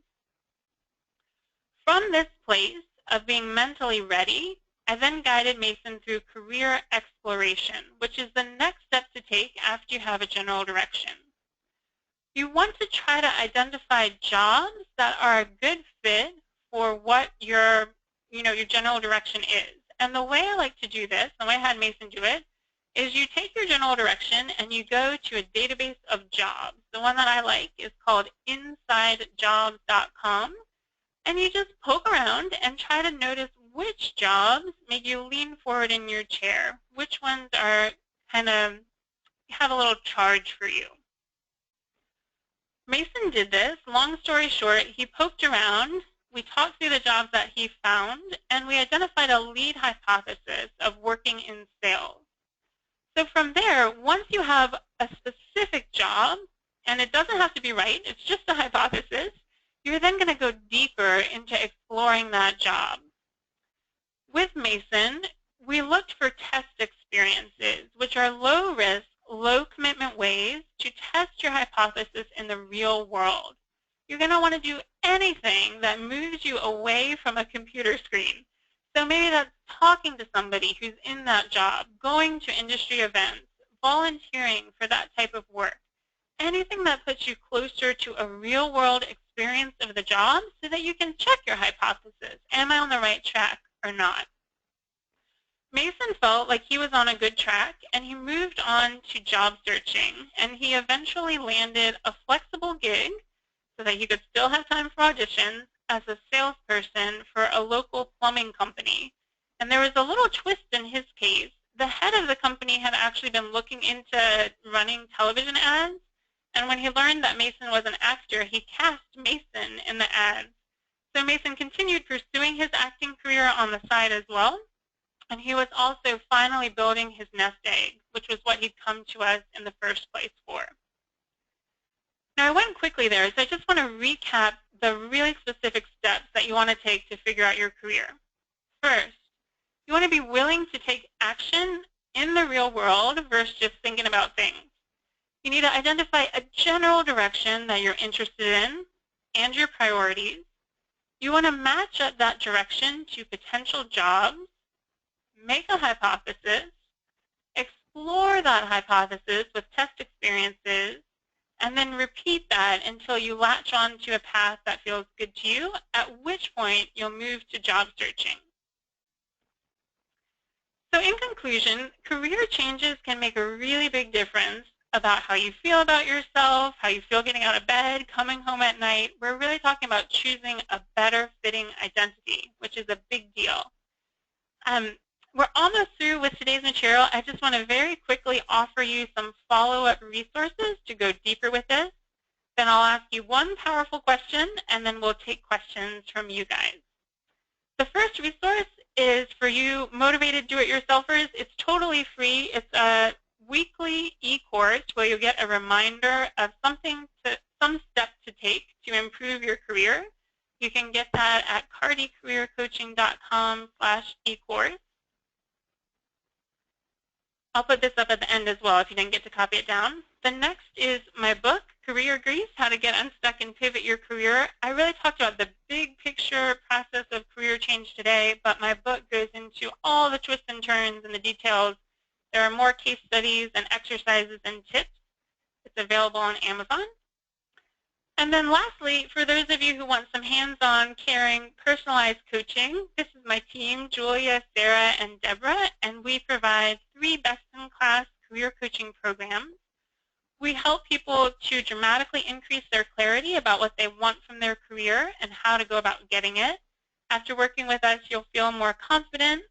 From this place of being mentally ready, I then guided Mason through career exploration, which is the next step to take after you have a general direction. You want to try to identify jobs that are a good fit for what your general direction is. And the way I like to do this, the way I had Mason do it, is you take your general direction and you go to a database of jobs. The one that I like is called insidejobs.com. And you just poke around and try to notice which jobs make you lean forward in your chair, which ones are kind of have a little charge for you. Mason did this. Long story short, he poked around, we talked through the jobs that he found, and we identified a lead hypothesis of working in sales. So from there, once you have a specific job, and it doesn't have to be right, it's just a hypothesis, you're then going to go deeper into exploring that job. With Mason, we looked for test experiences, which are low-risk, low-commitment ways to test your hypothesis in the real world. You're going to want to do anything that moves you away from a computer screen. So maybe that's talking to somebody who's in that job, going to industry events, volunteering for that type of work. Anything that puts you closer to a real-world experience of the job so that you can check your hypothesis. Am I on the right track or not? Mason felt like he was on a good track, and he moved on to job searching, and he eventually landed a flexible gig so that he could still have time for auditions as a salesperson for a local plumbing company. And there was a little twist in his case. The head of the company had actually been looking into running television ads, and when he learned that Mason was an actor, he cast Mason in the ads. So Mason continued pursuing his acting career on the side as well, and he was also finally building his nest egg, which was what he'd come to us in the first place for. Now, I went quickly there, so I just want to recap the really specific steps that you want to take to figure out your career. First, you want to be willing to take action in the real world versus just thinking about things. You need to identify a general direction that you're interested in and your priorities. You want to match up that direction to potential jobs, make a hypothesis, explore that hypothesis with test experiences, and then repeat that until you latch on to a path that feels good to you, at which point you'll move to job searching. So in conclusion, career changes can make a really big difference about how you feel about yourself, how you feel getting out of bed, coming home at night. We're really talking about choosing a better fitting identity, which is a big deal. We're almost through with today's material. I just want to very quickly offer you some follow-up resources to go deeper with this. Then I'll ask you one powerful question, and then we'll take questions from you guys. The first resource is for you motivated do-it-yourselfers. It's totally free. It's a weekly e-course where you get a reminder of some step to take to improve your career. You can get that at cardycareercoaching.com/ecourse. I'll put this up at the end as well if you didn't get to copy it down. The next is my book, Career Grease, How to Get Unstuck and Pivot Your Career. I really talked about the big picture process of career change today, but my book goes into all the twists and turns and the details. There are more case studies and exercises and tips. It's available on Amazon. And then lastly, for those of you who want some hands-on, caring, personalized coaching, this is my team, Julia, Sarah, and Deborah, and we provide 3 best-in-class career coaching programs. We help people to dramatically increase their clarity about what they want from their career and how to go about getting it. After working with us, you'll feel more confident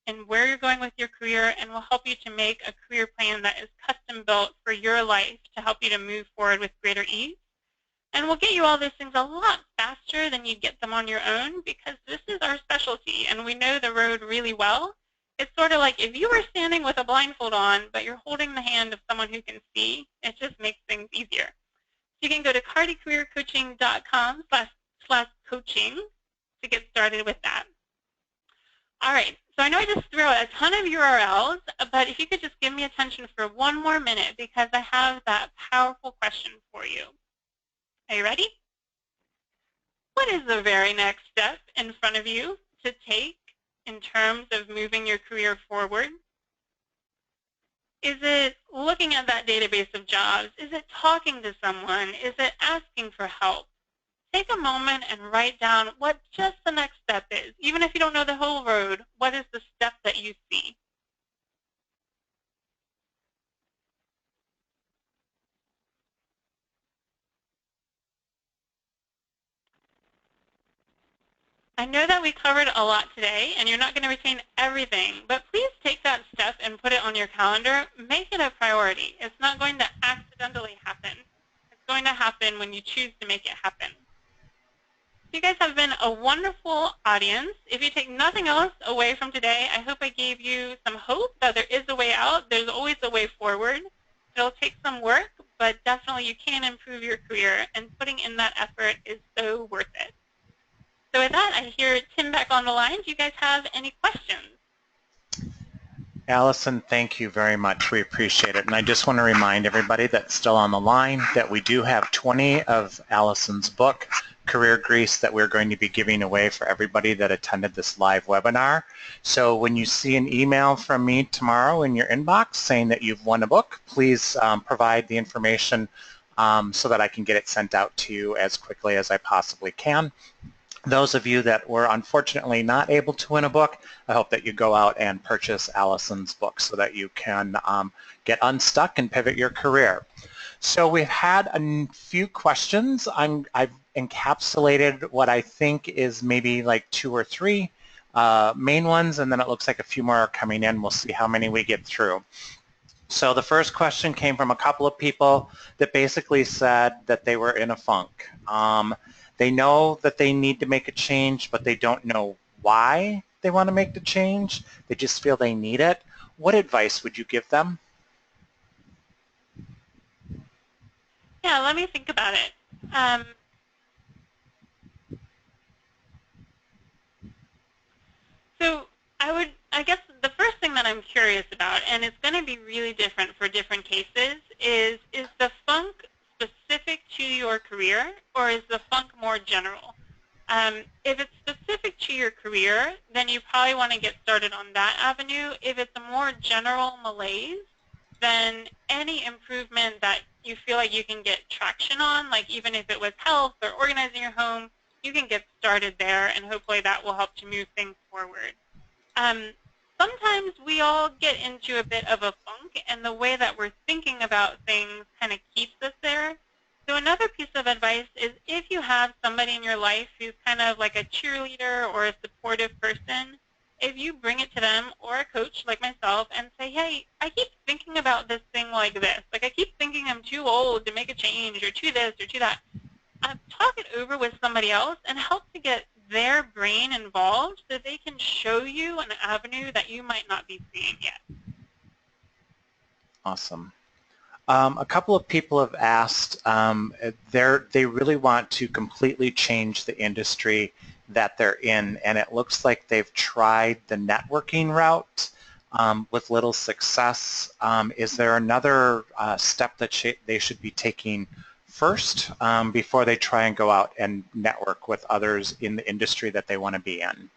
in where you're going with your career, and we'll help you to make a career plan that is custom-built for your life to help you to move forward with greater ease. And we'll get you all those things a lot faster than you get them on your own, because this is our specialty and we know the road really well. It's sort of like if you were standing with a blindfold on, but you're holding the hand of someone who can see, it just makes things easier. So you can go to cardycareercoaching.com/coaching to get started with that. All right, so I know I just threw out a ton of URLs, but if you could just give me attention for one more minute, because I have that powerful question for you. Are you ready? What is the very next step in front of you to take in terms of moving your career forward? Is it looking at that database of jobs? Is it talking to someone? Is it asking for help? Take a moment and write down what just the next step is. Even if you don't know the whole road, what is the step that you see? I know that we covered a lot today, and you're not going to retain everything, but please take that step and put it on your calendar. Make it a priority. It's not going to accidentally happen. It's going to happen when you choose to make it happen. You guys have been a wonderful audience. If you take nothing else away from today, I hope I gave you some hope that there is a way out. There's always a way forward. It'll take some work, but definitely you can improve your career, and putting in that effort is so worth it. So with that, I hear Tim back on the line. Do you guys have any questions? Alison, thank you very much. We appreciate it. And I just want to remind everybody that's still on the line that we do have 20 of Alison's book, Career Grease, that we're going to be giving away for everybody that attended this live webinar. So when you see an email from me tomorrow in your inbox saying that you've won a book, please provide the information so that I can get it sent out to you as quickly as I possibly can. Those of you that were unfortunately not able to win a book, I hope that you go out and purchase Alison's book so that you can get unstuck and pivot your career. So we've had a few questions. I've encapsulated what I think is maybe like 2 or 3 main ones, and then it looks like a few more are coming in. We'll see how many we get through. So the first question came from a couple of people that basically said that they were in a funk. They know that they need to make a change, but they don't know why they want to make the change. They just feel they need it. What advice would you give them? Yeah, let me think about it. So I guess the first thing that I'm curious about, and it's going to be really different for different cases, is the funk specific to your career, or is the funk more general? If it's specific to your career, then you probably want to get started on that avenue. If it's a more general malaise, then any improvement that you feel like you can get traction on, like even if it was health or organizing your home, you can get started there, and hopefully that will help to move things forward. Sometimes we all get into a bit of a funk, and the way that we're thinking about things kind of keeps us there. So another piece of advice is if you have somebody in your life who's kind of like a cheerleader or a supportive person, if you bring it to them, or a coach like myself, and say, hey, I keep thinking about this thing like this. Like I keep thinking I'm too old to make a change, or too this or too that. Talk it over with somebody else and help to get their brain involved so they can show you an avenue that you might not be seeing yet. Awesome. A couple of people have asked, they really want to completely change the industry that they're in, and it looks like they've tried the networking route with little success. Is there another step that they should be taking first before they try and go out and network with others in the industry that they want to be in?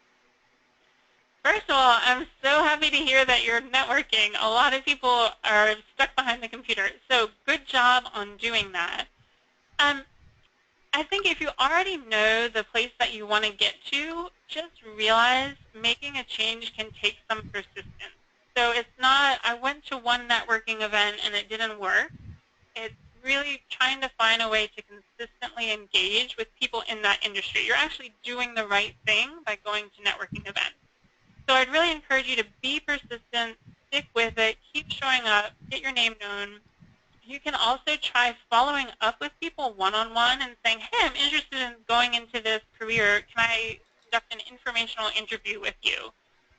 First of all, I'm so happy to hear that you're networking. A lot of people are stuck behind the computer, so good job on doing that. Um, I think if you already know the place that you want to get to, just realize making a change can take some persistence. So it's not, I went to one networking event and it didn't work. It's really trying to find a way to consistently engage with people in that industry. You're actually doing the right thing by going to networking events. So I'd really encourage you to be persistent, stick with it, keep showing up, get your name known. You can also try following up with people one-on-one and saying, hey, I'm interested in going into this career. Can I conduct an informational interview with you?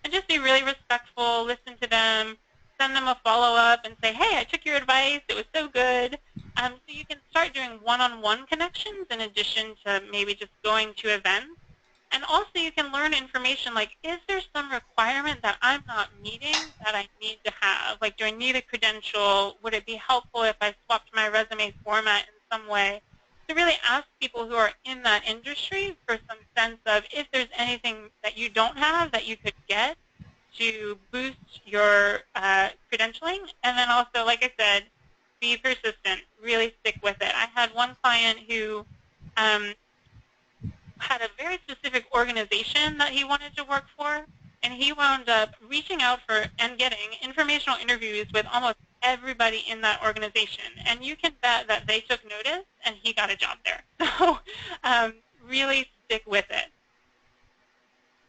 And just be really respectful, listen to them, send them a follow-up and say, hey, I took your advice. It was so good. So you can start doing one-on-one connections in addition to maybe just going to events. And also you can learn information like, is there some requirement that I'm not meeting that I need to have? Like, do I need a credential? Would it be helpful if I swapped my resume format in some way? To really ask people who are in that industry for some sense of if there's anything that you don't have that you could get to boost your credentialing. And then also, like I said, be persistent, really stick with it. I had one client who um, had a very specific organization that he wanted to work for, and he wound up reaching out for and getting informational interviews with almost everybody in that organization. And you can bet that they took notice and he got a job there. So really stick with it.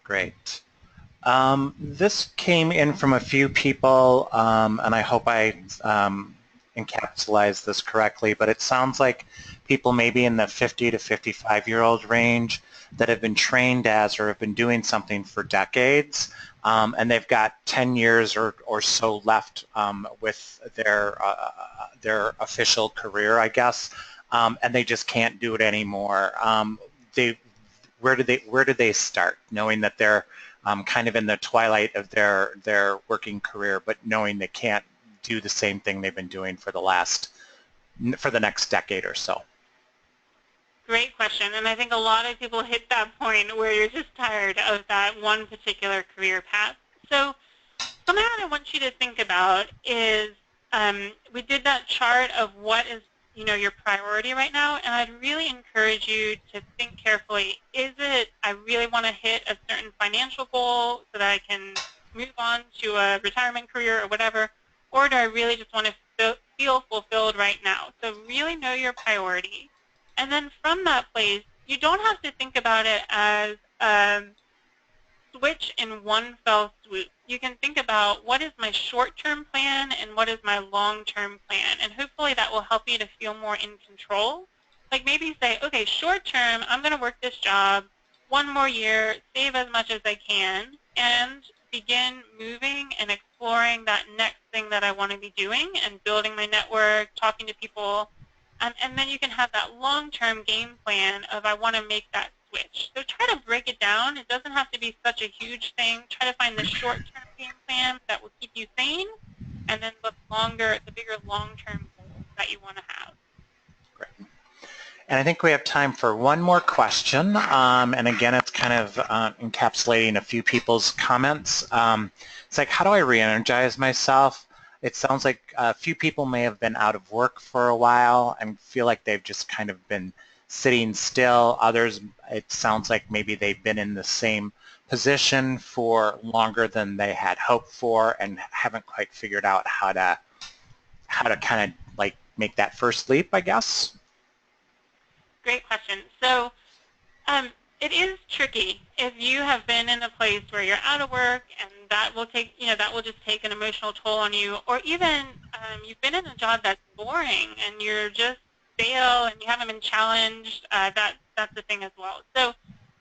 Great. This came in from a few people, and I hope I encapsulate this correctly, but it sounds like people maybe in the 50 to 55-year-old range that have been trained as or have been doing something for decades, and they've got 10 years or so left with their official career, I guess, and they just can't do it anymore. Where do they start, knowing that they're kind of in the twilight of their working career, but knowing they can't do the same thing they've been doing for the next decade or so? Great question, and I think a lot of people hit that point where you're just tired of that one particular career path. So something that I want you to think about is we did that chart of what is your priority right now, and I'd really encourage you to think carefully. Is it I really want to hit a certain financial goal so that I can move on to a retirement career or whatever, or do I really just want to feel fulfilled right now? So really know your priority. And then from that place, you don't have to think about it as switch in one fell swoop. You can think about what is my short-term plan and what is my long-term plan, and hopefully that will help you to feel more in control. Like maybe say, okay, short-term, I'm going to work this job one more year, save as much as I can, and begin moving and exploring that next thing that I want to be doing and building my network, talking to people. And then you can have that long-term game plan of I want to make that switch. So try to break it down. It doesn't have to be such a huge thing. Try to find the short-term game plan that will keep you sane, and then the bigger long-term goals that you want to have. Great. And I think we have time for one more question. And again, it's kind of encapsulating a few people's comments. It's like, how do I re-energize myself? It sounds like a few people may have been out of work for a while and feel like they've just kind of been sitting still. Others, it sounds like maybe they've been in the same position for longer than they had hoped for and haven't quite figured out how to kind of like make that first leap, I guess. Great question. So it is tricky if you have been in a place where you're out of work and that will take, that will just take an emotional toll on you, or even you've been in a job that's boring and you're just stale and you haven't been challenged. That's the thing as well. So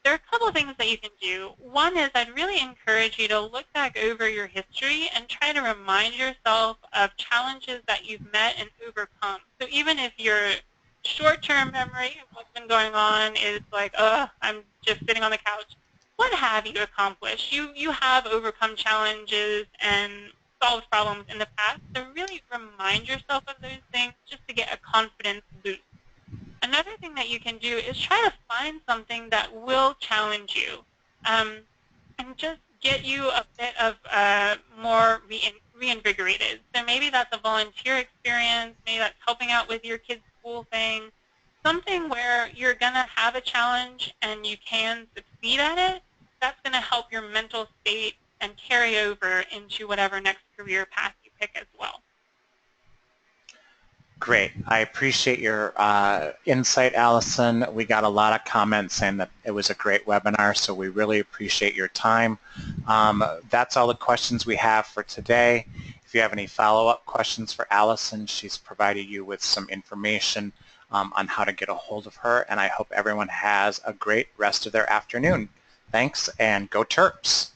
There are a couple of things that you can do. One is I'd really encourage you to look back over your history and try to remind yourself of challenges that you've met and overcome. So even if your short-term memory of what's been going on is like, oh, I'm just sitting on the couch, what have you accomplished? You have overcome challenges and solved problems in the past. So really remind yourself of those things just to get a confidence boost. Another thing that you can do is try to find something that will challenge you um, and just get you a bit of more reinvigorated. So maybe that's a volunteer experience, maybe that's helping out with your kids' school thing, something where you're going to have a challenge and you can succeed at it. That's going to help your mental state and carry over into whatever next career path you pick as well. Great. I appreciate your insight, Allison. We got a lot of comments saying that it was a great webinar, so we really appreciate your time. That's all the questions we have for today. If you have any follow-up questions for Allison, she's provided you with some information on how to get a hold of her, and I hope everyone has a great rest of their afternoon. Thanks, and go Terps!